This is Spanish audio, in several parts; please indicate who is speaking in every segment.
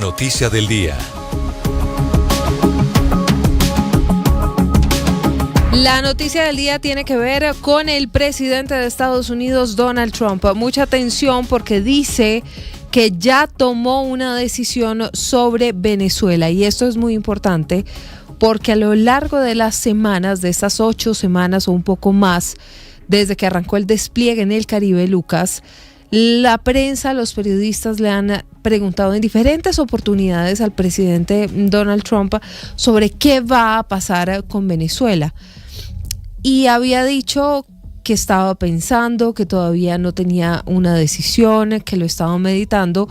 Speaker 1: noticia del día.
Speaker 2: La noticia del día tiene que ver con el presidente de Estados Unidos, Donald Trump. Mucha atención porque dice que ya tomó una decisión sobre Venezuela, y esto es muy importante porque a lo largo de las semanas, de estas 8 semanas o un poco más, desde que arrancó el despliegue en el Caribe, Lucas, la prensa, los periodistas le han preguntado en diferentes oportunidades al presidente Donald Trump sobre qué va a pasar con Venezuela. Y había dicho que estaba pensando, que todavía no tenía una decisión, que lo estaba meditando,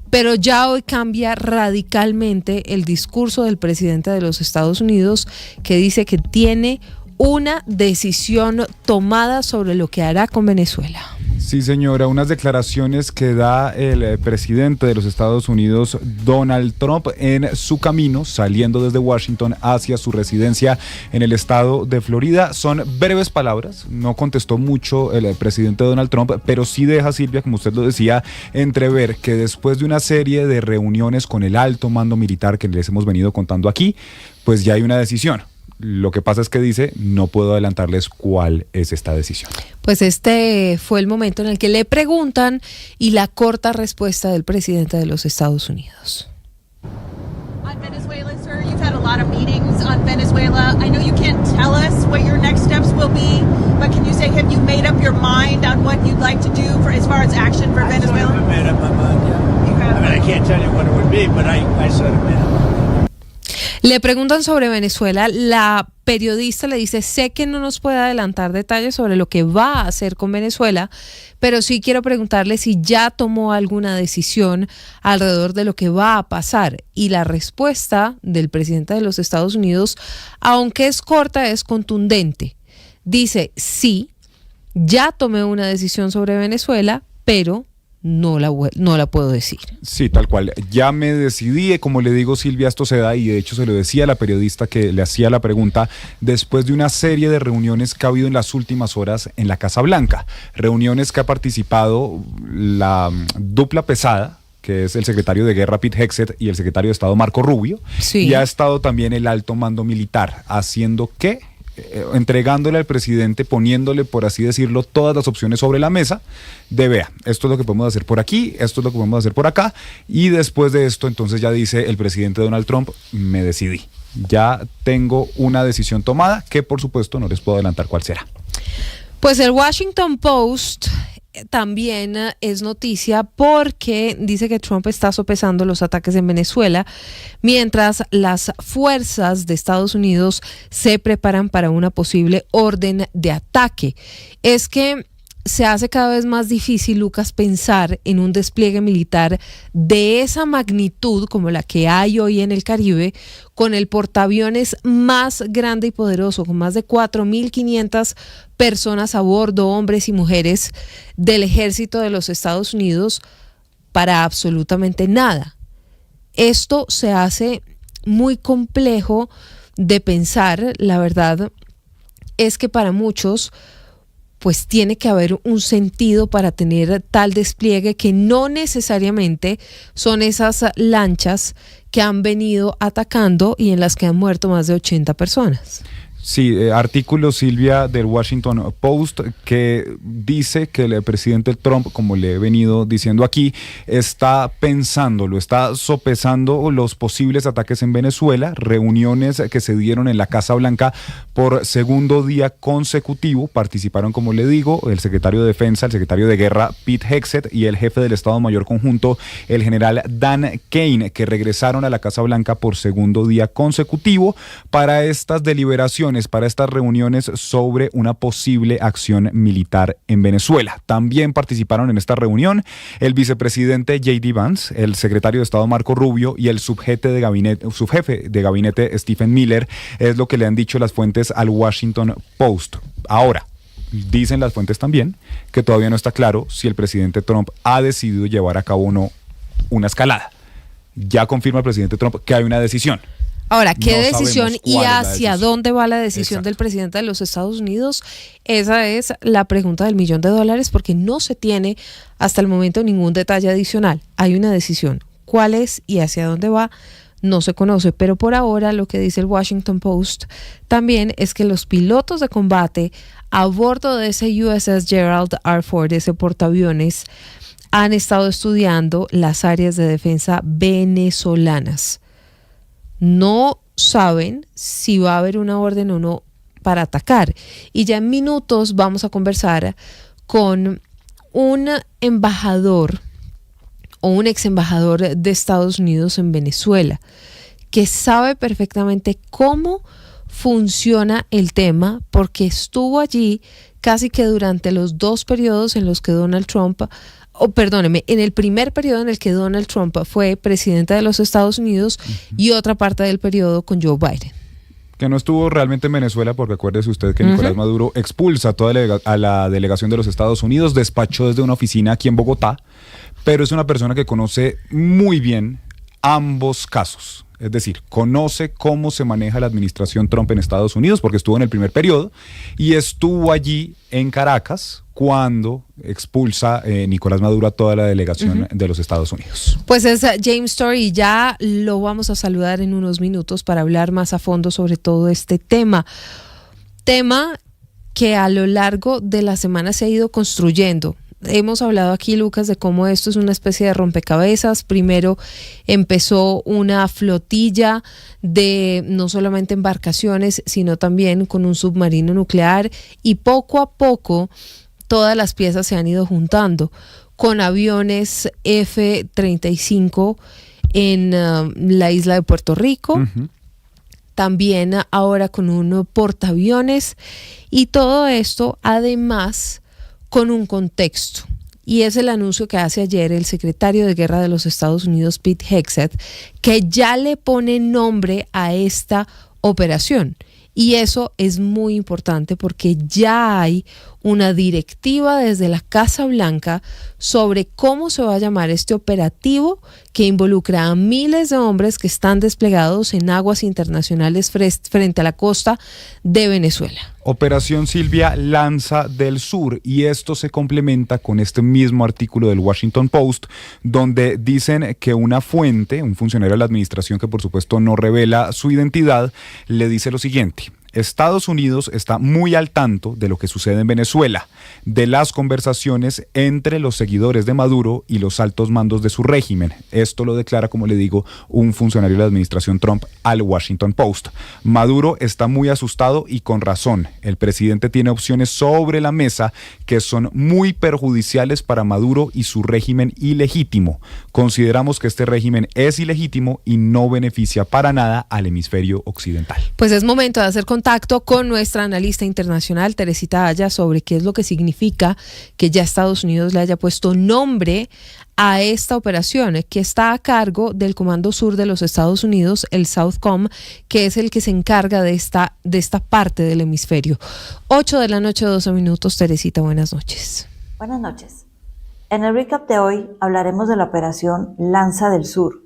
Speaker 2: pero ya hoy cambia radicalmente el discurso del presidente de los Estados Unidos, que dice que tiene una decisión tomada sobre lo que hará con Venezuela.
Speaker 3: Sí, señora, unas declaraciones que da el presidente de los Estados Unidos, Donald Trump, en su camino saliendo desde Washington hacia su residencia en el estado de Florida. Son breves palabras, no contestó mucho el presidente Donald Trump, pero sí deja, Silvia, como usted lo decía, entrever que después de una serie de reuniones con el alto mando militar que les hemos venido contando aquí, pues ya hay una decisión. Lo que pasa es que dice, no puedo adelantarles cuál es esta decisión.
Speaker 2: Pues este fue el momento en el que le preguntan y la corta respuesta del presidente de los Estados Unidos.
Speaker 4: On Venezuela, sir, you've had a lot of meetings on Venezuela. I know you can't tell us what your next steps will be, but can you say, have you made up your mind on what you'd like to do for as far as action for Venezuela?
Speaker 5: I sort of made up my mind, yeah.
Speaker 4: You have.
Speaker 5: I mean, I can't tell you what it would be, but I sort of made up my mind.
Speaker 2: Le preguntan sobre Venezuela, la periodista le dice, sé que no nos puede adelantar detalles sobre lo que va a hacer con Venezuela, pero sí quiero preguntarle si ya tomó alguna decisión alrededor de lo que va a pasar. Y la respuesta del presidente de los Estados Unidos, aunque es corta, es contundente. Dice, sí, ya tomé una decisión sobre Venezuela, pero no la puedo decir.
Speaker 3: Sí, tal cual. Ya me decidí, como le digo, Silvia, esto se da, y de hecho se lo decía a la periodista que le hacía la pregunta, después de una serie de reuniones que ha habido en las últimas horas en la Casa Blanca. Reuniones que ha participado la dupla pesada, que es el secretario de Guerra Pete Hegseth y el secretario de Estado Marco Rubio. Sí. Y ha estado también el alto mando militar, haciendo ¿qué? Entregándole al presidente, poniéndole, por así decirlo, todas las opciones sobre la mesa de vea, esto es lo que podemos hacer por aquí, esto es lo que podemos hacer por acá, y después de esto entonces ya dice el presidente Donald Trump, me decidí, ya tengo una decisión tomada, que por supuesto no les puedo adelantar cuál será.
Speaker 2: Pues el Washington Post también es noticia porque dice que Trump está sopesando los ataques en Venezuela mientras las fuerzas de Estados Unidos se preparan para una posible orden de ataque. Es que se hace cada vez más difícil, Lucas, pensar en un despliegue militar de esa magnitud como la que hay hoy en el Caribe, con el portaaviones más grande y poderoso, con más de 4.500 personas a bordo, hombres y mujeres del ejército de los Estados Unidos, para absolutamente nada. Esto se hace muy complejo de pensar. La verdad es que para muchos pues tiene que haber un sentido para tener tal despliegue, que no necesariamente son esas lanchas que han venido atacando y en las que han muerto más de 80 personas.
Speaker 3: Sí, artículo, Silvia, del Washington Post, que dice que el presidente Trump, como le he venido diciendo aquí, está pensándolo, está sopesando los posibles ataques en Venezuela, reuniones que se dieron en la Casa Blanca por segundo día consecutivo. Participaron, como le digo, el secretario de Defensa, el secretario de Guerra, Pete Hegseth, y el jefe del Estado Mayor Conjunto, el general Dan Kane, que regresaron a la Casa Blanca por segundo día consecutivo para estas deliberaciones, para estas reuniones sobre una posible acción militar en Venezuela. También participaron en esta reunión el vicepresidente J.D. Vance, el secretario de Estado Marco Rubio y el subjefe de gabinete Stephen Miller, es lo que le han dicho las fuentes al Washington Post. Ahora, dicen las fuentes también que todavía no está claro si el presidente Trump ha decidido llevar a cabo o no una escalada. Ya confirma el presidente Trump que hay una decisión.
Speaker 2: Ahora, ¿qué decisión y hacia
Speaker 3: decisión?
Speaker 2: dónde va la decisión
Speaker 3: Exacto.
Speaker 2: del presidente de los Estados Unidos? Esa es la pregunta del $1.000.000, porque no se tiene hasta el momento ningún detalle adicional. Hay una decisión. cuál es y hacia dónde va no se conoce, pero por ahora lo que dice el Washington Post también es que los pilotos de combate a bordo de ese USS Gerald R. Ford, ese portaaviones, han estado estudiando las áreas de defensa venezolanas. No saben si va a haber una orden o no para atacar. Y ya en minutos vamos a conversar con un embajador o un ex embajador de Estados Unidos en Venezuela, que sabe perfectamente cómo funciona el tema, porque estuvo allí casi que durante los dos periodos en los que Donald Trump, en el primer periodo en el que Donald Trump fue presidente de los Estados Unidos y otra parte del periodo con Joe Biden.
Speaker 3: Que no estuvo realmente en Venezuela, porque acuérdese usted que Nicolás Maduro expulsa a la delegación de los Estados Unidos, despachó desde una oficina aquí en Bogotá, pero es una persona que conoce muy bien ambos casos. Es decir, conoce cómo se maneja la administración Trump en Estados Unidos, porque estuvo en el primer periodo y estuvo allí en Caracas cuando expulsa Nicolás Maduro a toda la delegación de los Estados Unidos.
Speaker 2: Pues es James Story y ya lo vamos a saludar en unos minutos para hablar más a fondo sobre todo este tema. Tema que a lo largo de la semana se ha ido construyendo. Hemos hablado aquí, Lucas, de cómo esto es una especie de rompecabezas. Primero empezó una flotilla de no solamente embarcaciones, sino también con un submarino nuclear, y poco a poco todas las piezas se han ido juntando, con aviones F-35 en la isla de Puerto Rico, también ahora con un portaaviones, y todo esto además con un contexto, y es el anuncio que hace ayer el secretario de Guerra de los Estados Unidos, Pete Hegseth, que ya le pone nombre a esta operación. Y eso es muy importante porque ya hay una directiva desde la Casa Blanca sobre cómo se va a llamar este operativo que involucra a miles de hombres que están desplegados en aguas internacionales frente a la costa de Venezuela.
Speaker 3: Operación Silvia Lanza del Sur, y esto se complementa con este mismo artículo del Washington Post, donde dicen que una fuente, un funcionario de la administración que por supuesto no revela su identidad, le dice lo siguiente: Estados Unidos está muy al tanto de lo que sucede en Venezuela, de las conversaciones entre los seguidores de Maduro y los altos mandos de su régimen. Esto lo declara, como le digo, un funcionario de la administración Trump al Washington Post. Maduro está muy asustado y con razón. El presidente tiene opciones sobre la mesa que son muy perjudiciales para Maduro y su régimen ilegítimo. Consideramos que este régimen es ilegítimo y no beneficia para nada al hemisferio occidental.
Speaker 2: Pues es momento de hacer contacto con nuestra analista internacional, Teresita Aya, sobre qué es lo que significa que ya Estados Unidos le haya puesto nombre a esta operación, que está a cargo del Comando Sur de los Estados Unidos, el Southcom, que es el que se encarga de esta parte del hemisferio. 8 de la noche, 12 minutos. Teresita, buenas noches.
Speaker 1: Buenas noches. En el recap de hoy hablaremos de la operación Lanza del Sur.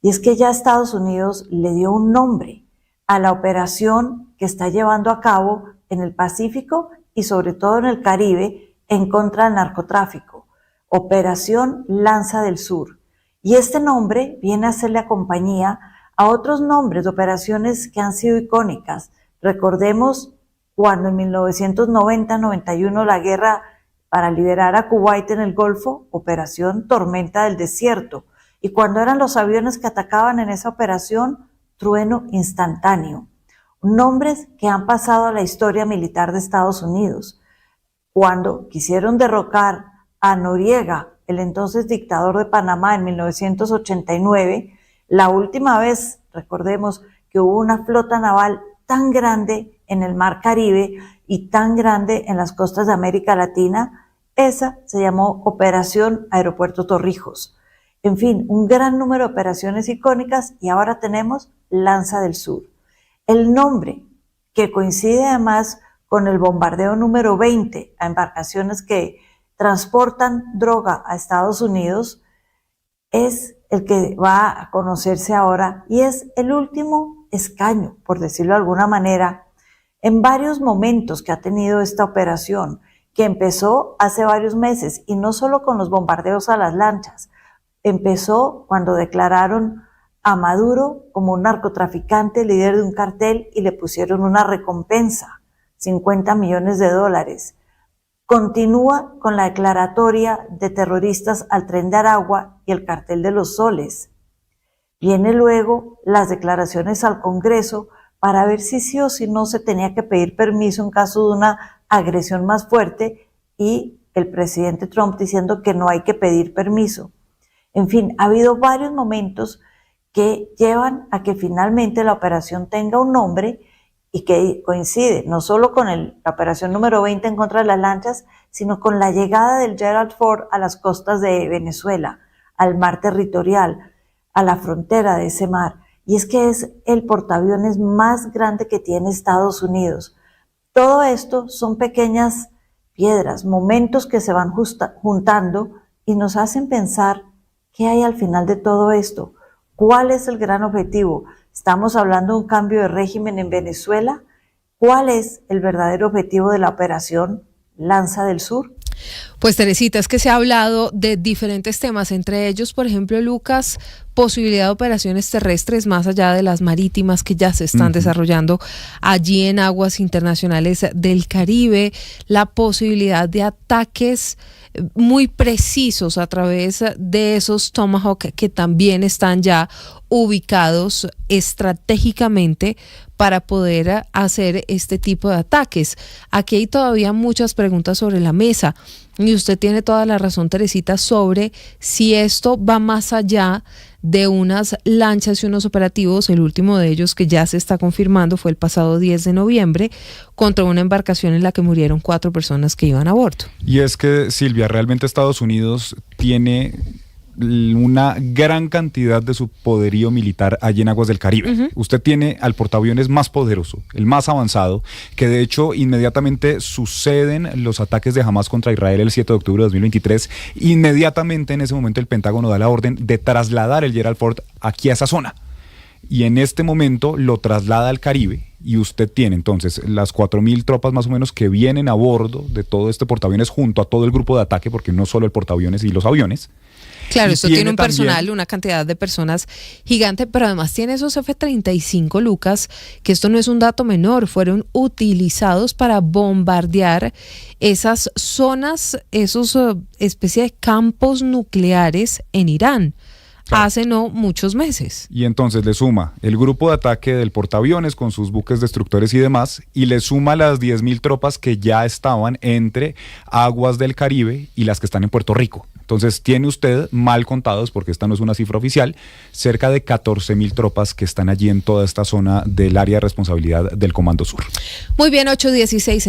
Speaker 1: Y es que ya Estados Unidos le dio un nombre a la operación que está llevando a cabo en el Pacífico y sobre todo en el Caribe en contra del narcotráfico. Operación Lanza del Sur. Y este nombre viene a hacerle compañía a otros nombres de operaciones que han sido icónicas. Recordemos cuando en 1990-91 la guerra para liberar a Kuwait en el Golfo, Operación Tormenta del Desierto. Y cuando eran los aviones que atacaban en esa operación, Trueno Instantáneo. Nombres que han pasado a la historia militar de Estados Unidos. Cuando quisieron derrocar a Noriega, el entonces dictador de Panamá, en 1989, la última vez, recordemos, que hubo una flota naval tan grande en el Mar Caribe y tan grande en las costas de América Latina, esa se llamó Operación Aeropuerto Torrijos. En fin, un gran número de operaciones icónicas, y ahora tenemos Lanza del Sur. El nombre, que coincide además con el bombardeo número 20 a embarcaciones que transportan droga a Estados Unidos, es el que va a conocerse ahora y es el último escaño, por decirlo de alguna manera, en varios momentos que ha tenido esta operación, que empezó hace varios meses, y no solo con los bombardeos a las lanchas. empezó cuando declararon a Maduro como un narcotraficante, líder de un cartel, y le pusieron una recompensa, $50 millones. Continúa con la declaratoria de terroristas al Tren de Aragua y el Cartel de los Soles. Viene luego las declaraciones al Congreso para ver si sí o si no se tenía que pedir permiso en caso de una agresión más fuerte, y el presidente Trump diciendo que no hay que pedir permiso. En fin, ha habido varios momentos que llevan a que finalmente la operación tenga un nombre y que coincide no solo con la operación número 20 en contra de las lanchas, sino con la llegada del Gerald Ford a las costas de Venezuela, al mar territorial, a la frontera de ese mar. Y es que es el portaaviones más grande que tiene Estados Unidos. Todo esto son pequeñas piedras, momentos que se van juntando y nos hacen pensar qué hay al final de todo esto. ¿Cuál es el gran objetivo? ¿Estamos hablando de un cambio de régimen en Venezuela? ¿Cuál es el verdadero objetivo de la operación Lanza del Sur?
Speaker 2: Pues Teresita, es que se ha hablado de diferentes temas, entre ellos, por ejemplo, Lucas, posibilidad de operaciones terrestres más allá de las marítimas que ya se están desarrollando allí en aguas internacionales del Caribe, la posibilidad de ataques muy precisos a través de esos Tomahawk que también están ya ubicados estratégicamente para poder hacer este tipo de ataques. Aquí hay todavía muchas preguntas sobre la mesa y usted tiene toda la razón, Teresita, sobre si esto va más allá de unas lanchas y unos operativos. El último de ellos, que ya se está confirmando, fue el pasado 10 de noviembre contra una embarcación en la que murieron 4 personas que iban a bordo.
Speaker 3: Y es que, Silvia, realmente Estados Unidos tiene una gran cantidad de su poderío militar allí en aguas del Caribe. Usted tiene al portaaviones más poderoso, el más avanzado, que de hecho inmediatamente suceden los ataques de Hamas contra Israel el 7 de octubre de 2023. Inmediatamente en ese momento el Pentágono da la orden de trasladar el Gerald Ford aquí a esa zona. Y en este momento lo traslada al Caribe, y usted tiene entonces las 4.000 tropas más o menos que vienen a bordo de todo este portaaviones junto a todo el grupo de ataque, porque no solo el portaaviones y los aviones.
Speaker 2: Claro,
Speaker 3: Y
Speaker 2: esto tiene un
Speaker 3: también
Speaker 2: personal, una cantidad de personas gigante, pero además tiene esos F-35, Lucas, que esto no es un dato menor, fueron utilizados para bombardear esas zonas, esos especie de campos nucleares en Irán. Claro. Hace no muchos meses.
Speaker 3: Y entonces le suma el grupo de ataque del portaaviones con sus buques destructores y demás, y le suma las 10.000 tropas que ya estaban entre aguas del Caribe y las que están en Puerto Rico. Entonces tiene usted, mal contados, porque esta no es una cifra oficial, cerca de 14.000 tropas que están allí en toda esta zona del área de responsabilidad del Comando Sur.
Speaker 2: Muy bien, 8:16.